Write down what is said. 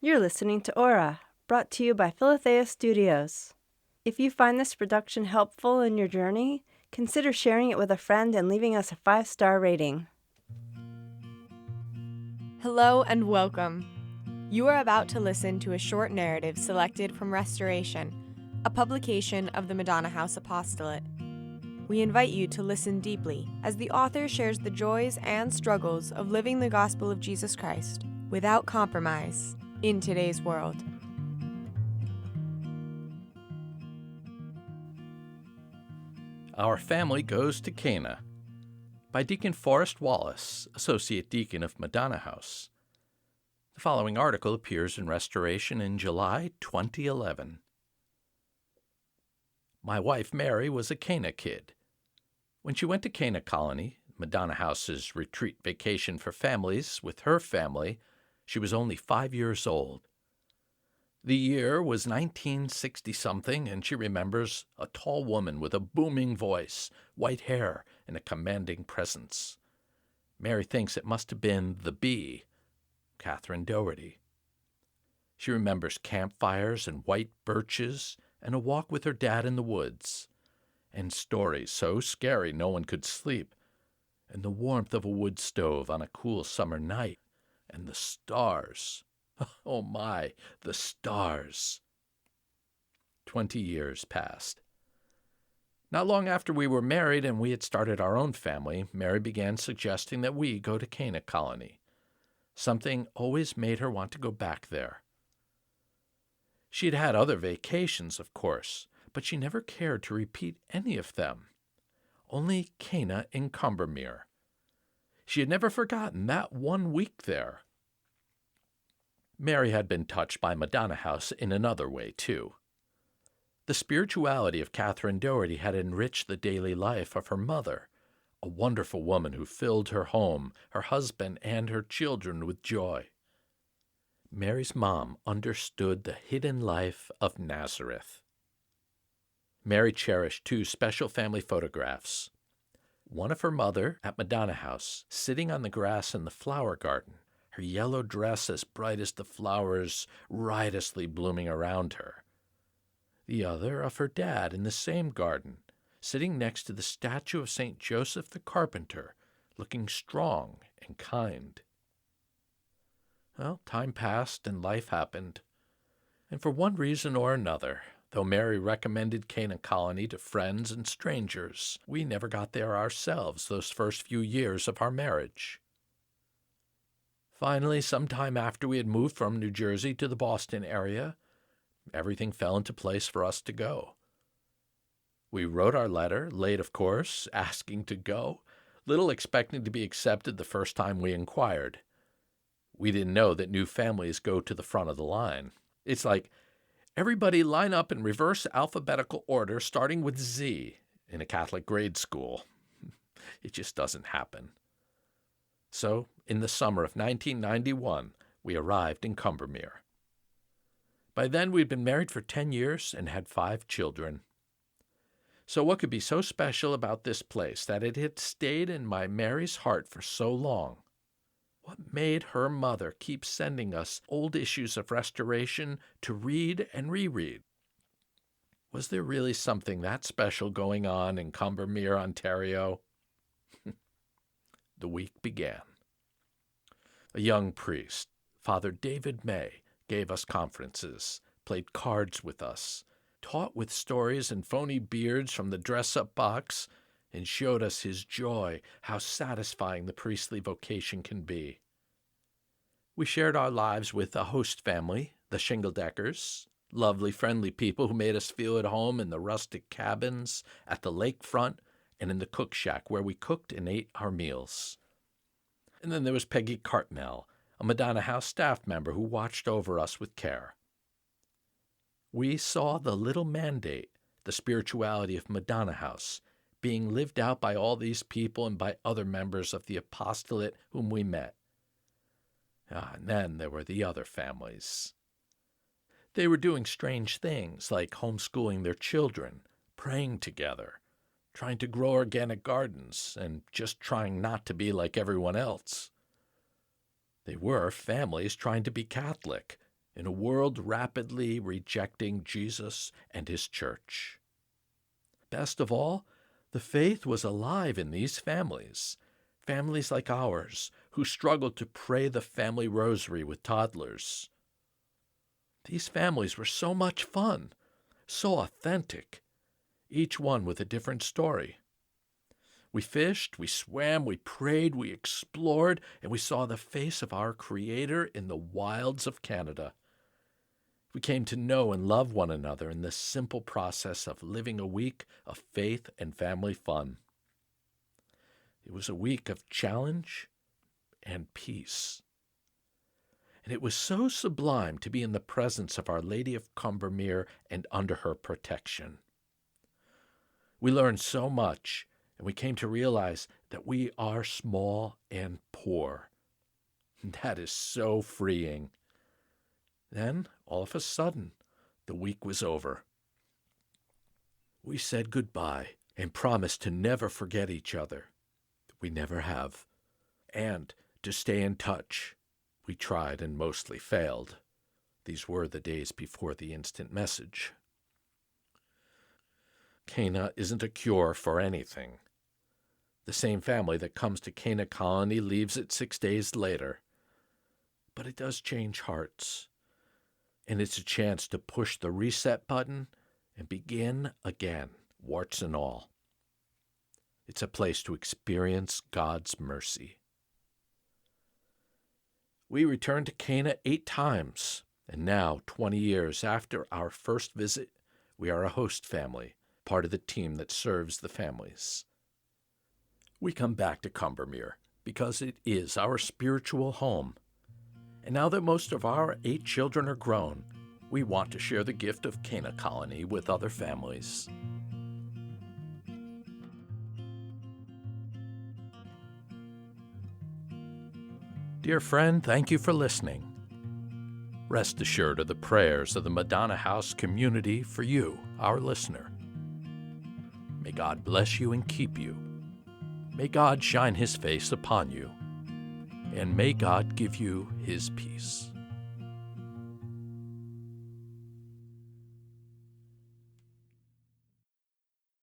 You're listening to ORA, brought to you by Philothea Studios. If you find this production helpful in your journey, consider sharing it with a friend and leaving us a 5-star rating. Hello and welcome. You are about to listen to a short narrative selected from Restoration, a publication of the Madonna House Apostolate. We invite you to listen deeply as the author shares the joys and struggles of living the gospel of Jesus Christ without compromise in today's world. Our Family Goes to Cana by Deacon Forrest, Wallace, Associate Deacon of Madonna House. The following article appears in Restoration in July 2011. My wife Mary was a Cana kid. When she went to Cana Colony, Madonna House's retreat vacation for families, with her family, she was only 5 years old. The year was 1960-something, and she remembers a tall woman with a booming voice, white hair, and a commanding presence. Mary thinks it must have been the Bee, Catherine Doherty. She remembers campfires and white birches and a walk with her dad in the woods, and stories so scary no one could sleep, and the warmth of a wood stove on a cool summer night, and the stars. Oh my, the stars. 20 years passed. Not long after we were married and we had started our own family, Mary began suggesting that we go to Cana Colony. Something always made her want to go back there. She had had other vacations, of course, but she never cared to repeat any of them. Only Cana in Combermere. She had never forgotten that 1 week there. Mary had been touched by Madonna House in another way, too. The spirituality of Catherine Doherty had enriched the daily life of her mother, a wonderful woman who filled her home, her husband, and her children with joy. Mary's mom understood the hidden life of Nazareth. Mary cherished 2 special family photographs. One of her mother at Madonna House, sitting on the grass in the flower garden, her yellow dress as bright as the flowers riotously blooming around her. The other of her dad in the same garden, sitting next to the statue of St. Joseph the Carpenter, looking strong and kind. Well, time passed and life happened, and for one reason or another, though Mary recommended Cana Colony to friends and strangers, we never got there ourselves those first few years of our marriage. Finally, sometime after we had moved from New Jersey to the Boston area, everything fell into place for us to go. We wrote our letter, late of course, asking to go, little expecting to be accepted the first time we inquired. We didn't know that new families go to the front of the line. It's like, everybody line up in reverse alphabetical order starting with Z in a Catholic grade school. It just doesn't happen. So, in the summer of 1991, we arrived in Combermere. By then, we'd been married for 10 years and had 5 children. So what could be so special about this place that it had stayed in my Mary's heart for so long? What made her mother keep sending us old issues of Restoration to read and reread? Was there really something that special going on in Combermere, Ontario? The week began. A young priest, Father David May, gave us conferences, played cards with us, taught with stories and phony beards from the dress-up box, and showed us his joy, how satisfying the priestly vocation can be. We shared our lives with a host family, the Shingledeckers, lovely, friendly people who made us feel at home in the rustic cabins, at the lakefront, and in the cook shack where we cooked and ate our meals. And then there was Peggy Cartmel, a Madonna House staff member who watched over us with care. We saw the little mandate, the spirituality of Madonna House, being lived out by all these people and by other members of the apostolate whom we met. And then there were the other families. They were doing strange things like homeschooling their children, praying together, trying to grow organic gardens, and just trying not to be like everyone else. They were families trying to be Catholic, in a world rapidly rejecting Jesus and his church. Best of all, the faith was alive in these families like ours, who struggled to pray the family rosary with toddlers. These families were so much fun, so authentic, each one with a different story. We fished, we swam, we prayed, we explored, and we saw the face of our Creator in the wilds of Canada. We came to know and love one another in the simple process of living a week of faith and family fun. It was a week of challenge and peace. And it was so sublime to be in the presence of Our Lady of Combermere and under her protection. We learned so much, and we came to realize that we are small and poor. That is so freeing. Then, all of a sudden, the week was over. We said goodbye and promised to never forget each other. We never have. And to stay in touch. We tried and mostly failed. These were the days before the instant message. Cana isn't a cure for anything. The same family that comes to Cana Colony leaves it 6 days later. But it does change hearts. And it's a chance to push the reset button and begin again, warts and all. It's a place to experience God's mercy. We returned to Cana 8 times, and now, 20 years after our first visit, we are a host family, part of the team that serves the families. We come back to Combermere because it is our spiritual home. And now that most of our 8 children are grown, we want to share the gift of Cana Colony with other families. Dear friend, thank you for listening. Rest assured of the prayers of the Madonna House community for you, our listener. May God bless you and keep you. May God shine his face upon you. And may God give you his peace.